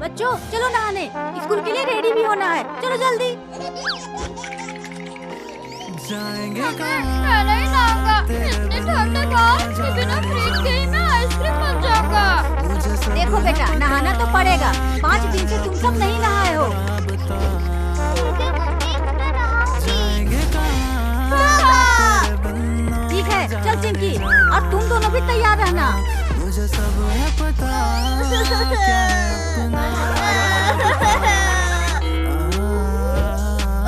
बच्चों चलो नहाने, स्कूल के लिए रेडी भी होना है, चलो जल्दी। मैं नहीं नहाऊंगा, इतनी ठंड है बाहर, बिना फ्रिज के ही मैं आइसक्रीम बन जाऊंगा। देखो बेटा, नहाना तो पड़ेगा, 5 दिन से तुम सब नहीं नहाए हो। ठीक है, चल चिंकी, और तुम दोनों भी तैयार रहना। मुझे सब है पता क्या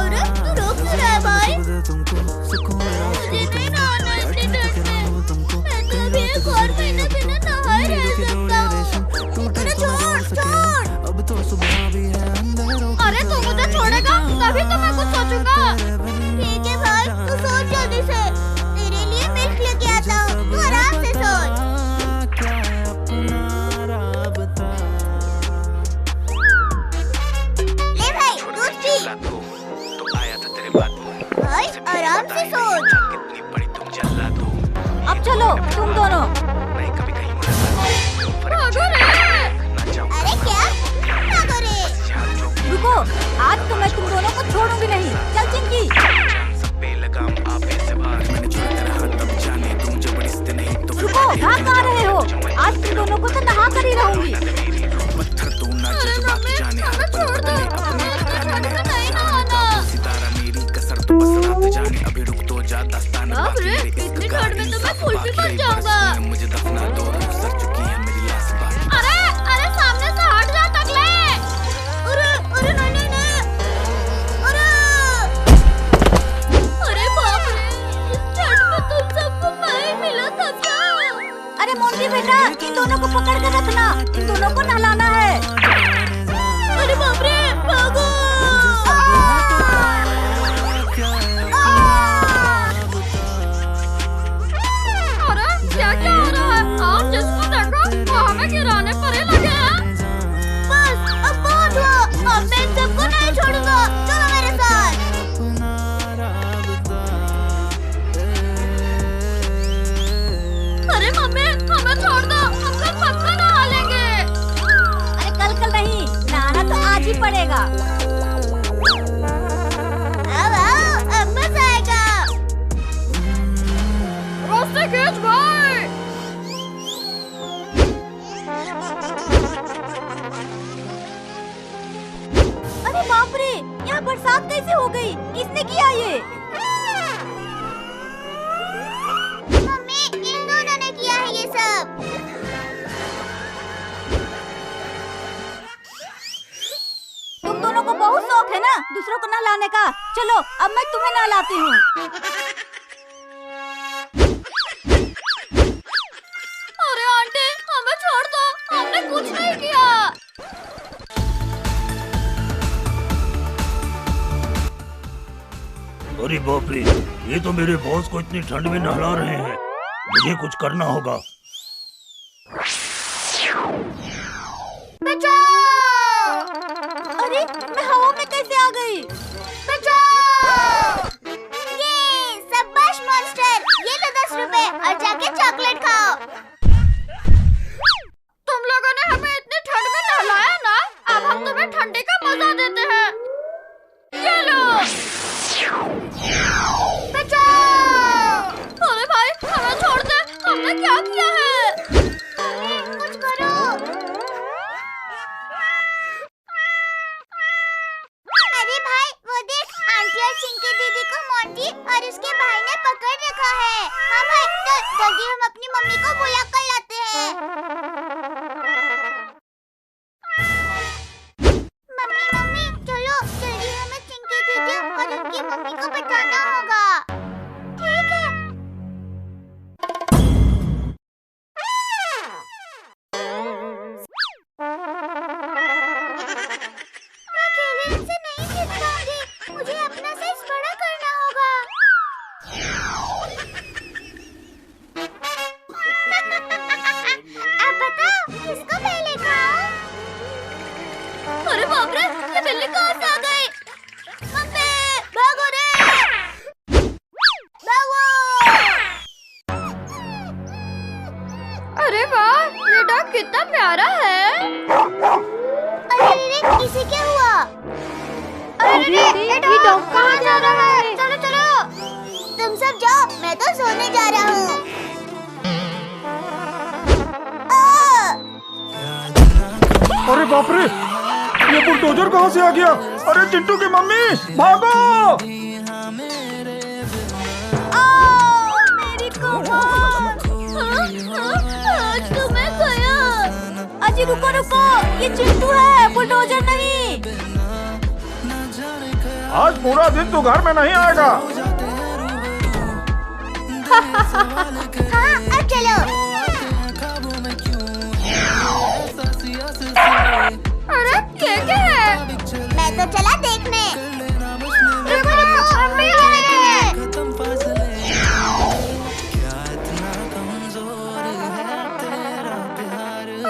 अरे तू रोक क्यों रहा है भाई? तुमको सुकून मुझे नहीं नहाना इतनी ठंड में, मैं तो अभी एक और महीने बिना नहाए रह सकता हूँ। अरे छोड़। अब तो सुबह भी है अंधेरों। अरे तू मुझे छोड़ेगा तभी तो मैं कुछ सोचूंगा। ठीक है भाई, तू सोच जल्दी से, तेरे लिए मिल्क लेके आता हूँ, तू आराम से सोच। ले भाई दूध पी। भाई आराम से सोच। अब चलो तुम दोनों। भागो रे। अरे क्या भागो रे? रुको, आज तो मैं तुम दोनों को छोड़ूंगी नहीं। चल चिंकी। रुको, भाग कहाँ रहे हो? आज तुम दोनों को तो नहा कर ही रहूंगी। अरे मम्मी, हमें छोड़ दो, हमें इतनी ठंड में नहीं नहाना। बाप रे, इतनी ठंड में तो मैं कुल्फी बन जाऊंगा। अरे सामने से हट जा टकले। अरे नहीं। अरे बाप रे, इस ठंड में तुम सबको मैं मिला था क्या? अरे मोंटी बेटा, इन दोनों को पकड़ कर रखना, इन दोनों को नहलाना है। अरे बाप रे, भागो। क्या हो रहा है? आप जिसको देखो वो हमें गिराने पर ही लगे हैं। बस अब बहुत हुआ, अब मैं इन सबको नहीं छोड़ूंगा, चलो मेरे साथ। अरे मम्मी, हमें छोड़ दो, हम लोग पक्का नहा लेंगे। अरे कल नहीं, नहाना तो आज ही पड़ेगा। अब मजा आएगा। रास्ते खींच भाई। अरे बाप रे, यहाँ बरसात कैसे हो गई? किसने किया ये? मम्मी, इन दोनों ने किया है ये सब। तुम दोनों को बहुत शौक है ना दूसरों को नहलाने का। चलो अब मैं तुम्हें नहलाती हूँ। अरे आंटी, हमें छोड़ दो, हमने कुछ नहीं किया। अरे बाप रे, ये तो मेरे बॉस को इतनी ठंड में नहला रहे हैं, मुझे कुछ करना होगा। बचाओ! अरे मैं हवा में कैसे आ गई? बचाओ! ये शाबाश मॉन्स्टर, ये लो 10 रुपए और जाके चॉकलेट खाओ। तुम लोगों ने हमें इतनी ठंड में नहलाया ना, अब हम तुम्हें ठंडी का मजा देते हैं। ये लो। बचाओ! अरे भाई, हमें छोड़ दे, हमने क्या किया है? कुछ करो। अरे भाई, वो देख, आंटी और चिंकी दीदी को मोंटी और उसके भाई ने पकड़ रखा है। हाँ भाई, चल जल्दी हम अपनी मम्मी को बुला कर लाते हैं। मम्मी, चलो जल्दी हमें चिंकी दीदी और उनकी मम्मी को बताना होगा। ठीक है। मैं अकेले इनसे नहीं जीत पाऊंगी, मुझे अपना साइज बड़ा करना होगा। अब बताओ, किसको पहले खाऊं? अरे बाप रे, ये बिल्ली कहाँ से आ गई? मम्मी, भागो रे! भागो! अरे वाह, ये डॉग कितना प्यारा है। अरे इसे क्या हुआ? अरे ये डॉग कहाँ जा रहा है? चलो चलो, तुम सब जाओ, मैं तो सोने जा रहा हूँ। अरे बाप रे, ये बुलडोजर कहाँ से आ गया? अरे चिंटू की मम्मी, भागो! मेरी कमर! आज तो मैं गया। अजी रुको रुको, ये चिंटू है, बुलडोजर नहीं। आज पूरा दिन तू घर में नहीं आएगा। हाँ, अब चलो। अरे ये क्या है? मैं तो चला देखने। रुको रुको, मम्मी आ रही है।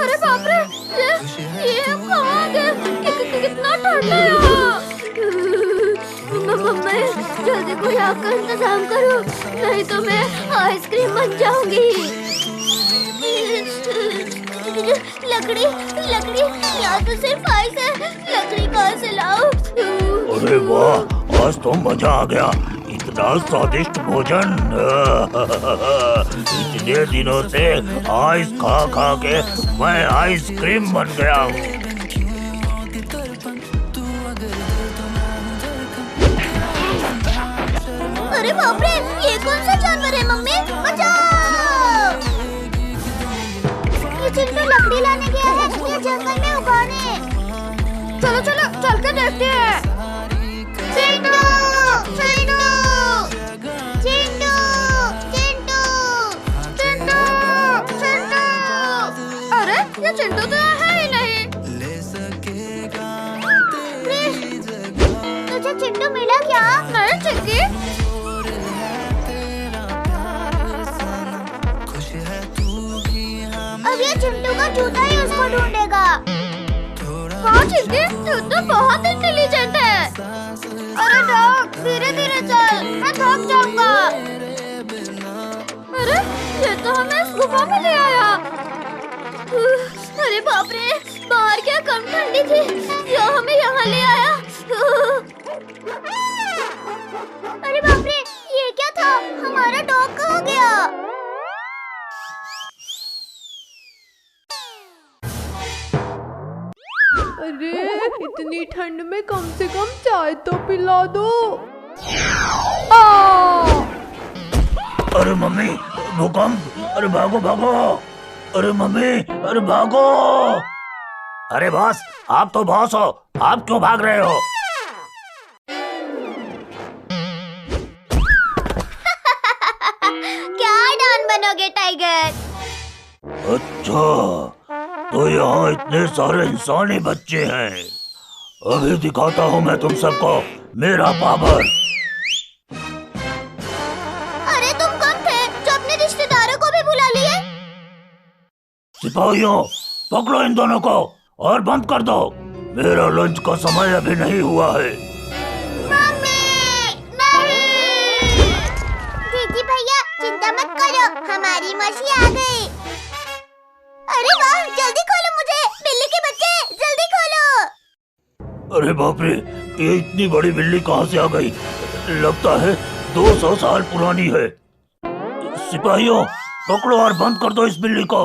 अरे बाप रे, ये कहाँ आ गए? कितना ठंडा है यहाँ। मम्मी जल्दी कोई आग का इंतजाम करो, नहीं तो मैं आइसक्रीम बन जाऊंगी। लकड़ी लकड़ी, यहाँ तो सिर्फ आइस है, लकड़ी कहाँ से लाऊं? अरे वाह, आज तो मजा आ गया। इतना स्वादिष्ट भोजन। इतने दिनों से आइस खा खा के मैं आइसक्रीम बन गया हूँ। अरे बाप रे, ये कौन सा जानवर है? मम्मी बचाओ! ये चिंटू लकड़ी लाने गया है, ये जंगल में उगाने। चलो चलो, चल के देखते हैं। चिंटू चिंटू चिंटू चिंटू चिंटू चिंटू। अरे ये चिंटू तो है ही नहीं। तुझे चिंटू मिला क्या? नहीं चिंकी। अब ये चिंटू का जूता ही उसको ढूंढेगा। कहाँ चिंकी? तू तो बहुत इंटेलिजेंट है। अरे डॉग, धीरे धीरे चल, मैं थक जाऊंगा। अरे ये तो हमें इस गुफा में ले आया। अरे बाप रे, बाहर क्या कम ठंडी थी, या हमें यहाँ ले आया। अरे बाप रे, ये क्या था? हमारा डॉग कहाँ गया? अरे इतनी ठंड में कम से कम चाय तो पिला दो। अरे मम्मी, भूकंप! अरे भागो भागो! अरे मम्मी, अरे भागो! अरे बॉस, आप तो बॉस हो, आप क्यों भाग रहे हो? क्या डॉन बनोगे टाइगर? अच्छा, तो यहाँ इतने सारे इंसानी बच्चे हैं। अभी दिखाता हूँ मैं तुम सबको मेरा पावर। अरे तुम कब थे जो अपने रिश्तेदारों को भी बुला लिए? सिपाहियों, पकड़ो इन दोनों को और बंद कर दो। मेरा लंच का समय अभी नहीं हुआ है। मम्मी नहीं। दीदी भैया चिंता मत करो, हमारी मौसी आ गई। अरे वाह, जल्दी खोलो मुझे, बिल्ली के बच्चे, जल्दी खोलो। अरे बाप रे, ये इतनी बड़ी बिल्ली कहाँ से आ गई? लगता है 200 साल पुरानी है। सिपाहियों, पकड़ो और बंद कर दो इस बिल्ली को।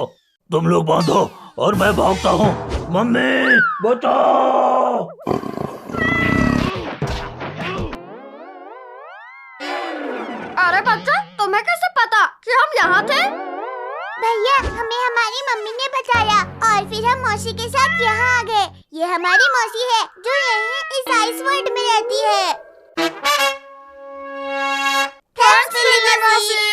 तुम लोग बांधो और मैं भागता हूँ। मम्मी बचाओ! अरे बच्चा, तुम्हें कैसे पता कि हम यहाँ थे? भैया, हमें हमारी मम्मी ने बताया और फिर हम मौसी के साथ यहाँ आ गए। ये हमारी मौसी है जो यहीं इस आइस वर्ल्ड में रहती है। थैंक्स बिल्ली मौसी।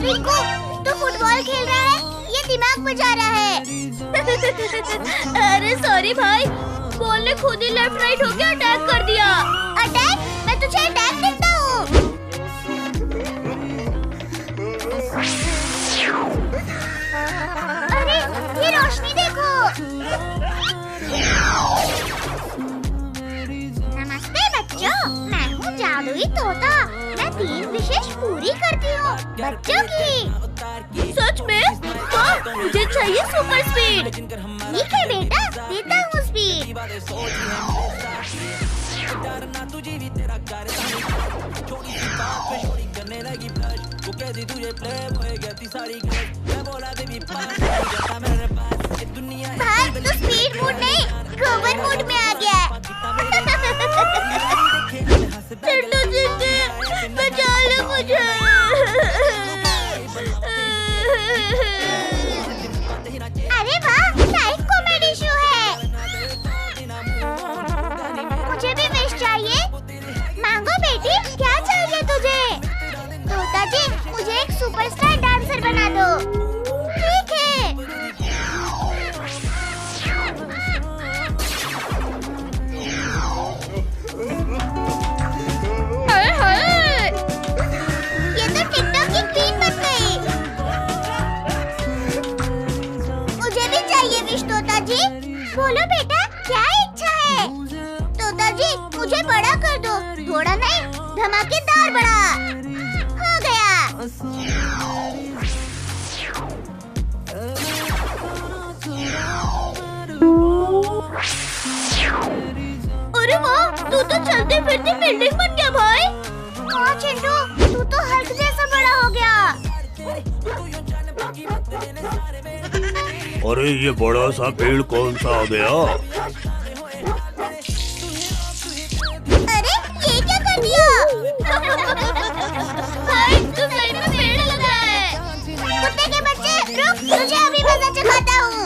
रिंकू, तू फुटबॉल खेल रहा है, ये दिमाग बजा रहा है। अरे सॉरी भाई, बॉल ने खुद ही लेफ्ट राइट होके अटैक कर दिया। अटैक? मैं तुझे अटैक देता हूँ। अरे ये रोशनी देखो। नमस्ते बच्चों, मैं हूँ बच्चों की। सच में? हाँ, मुझे चाहिए सुपर स्पीड। ठीक है बेटा, देता हूँ स्पीड। भाई तो स्पीड मोड नहीं, रोवर मोड में आ गया है। चिंटू चिंटू, बचा लो मुझे। अरे वाह, नाइस कॉमेडी शो है। मुझे भी विश चाहिए। मांगो बेटी, क्या चाहिए तुझे? तोता जी, मुझे एक सुपरस्टार डांसर बना दो। ठीक है। हाय हाय, ये तो टिकटॉक की क्वीन बन गई। मुझे भी चाहिए विश तोता जी। बोलो बेटा, क्या इच्छा है? तोता जी, मुझे बड़ा कर दो, थोड़ा नहीं, धमाकेदार बड़ा। हो गया। अरे वाह, तू तो चलते फिरते बिल्डिंग बन गया भाई। हाँ चिंटू, तू तो हल्क जैसा बड़ा हो गया। अरे ये बड़ा सा पेड़ कौन सा आ गया? अरे ये क्या कर दिया? भाई तू सही में पेड़ लगा है। कुत्ते के बच्चे, रुक, तुझे अभी मजा चखाता हूँ।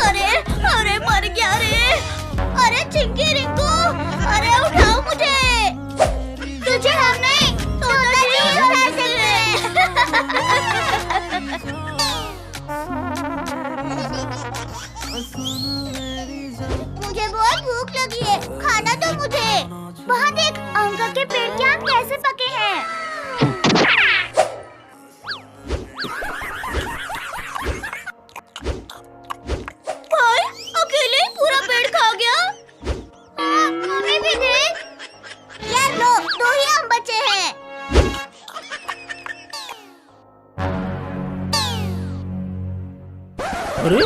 अरे अरे मर गया रे। अरे चिंकी रिंकू, अरे उठाओ मुझे। तुझे हम नहीं, तोता जी उठा सकते हैं। मुझे बहुत भूख लगी है, खाना दो मुझे। वहाँ देख, अंकल के पेड़ के आम कैसे पके हैं। भाई अकेले ही पूरा पेड़ खा गया। हाँ, हमें भी दे। यार लो, दो ही आम बचे हैं। अरे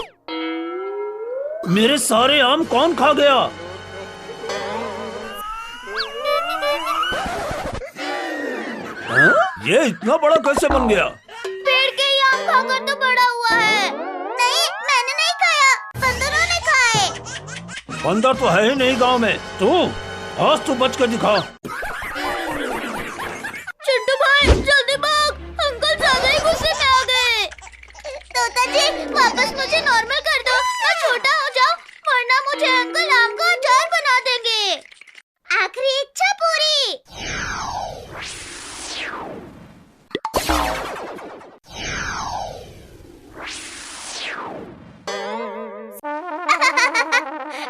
मेरे सारे आम कौन खा गया? हाँ? ये इतना बड़ा कैसे बन गया? पेड़ के ही आम खाकर तो बड़ा हुआ है। नहीं, मैंने नहीं खाया, बंदरों ने खाए। बंदर तो है ही नहीं गांव में। तू आज तू बच कर दिखा। चिंटू भाई, जल्दी भाग, अंकल ज्यादा ही गुस्से में आ गए। तोता जी, वापस मुझे नॉर्मल कर दो, मैं छोटा हो जाऊं, वरना मुझे अंकल आम का अचार बना देंगे। आखिरी इच्छा पूरी।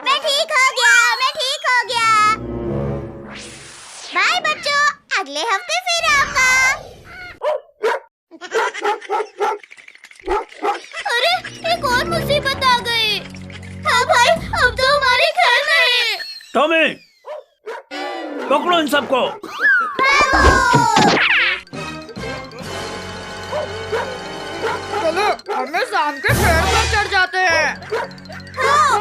मैं ठीक हो गया, मैं ठीक हो गया। बाय बच्चों, अगले हफ्ते फिर आऊंगा। अरे एक और मुसीबत आ गई। हाँ भाई, अब तो हमारे खैर नहीं। टॉमी, पकड़ो इन सबको। चलो, हमें शाम के पेड़ पर चढ़ जाते हैं। हाँ।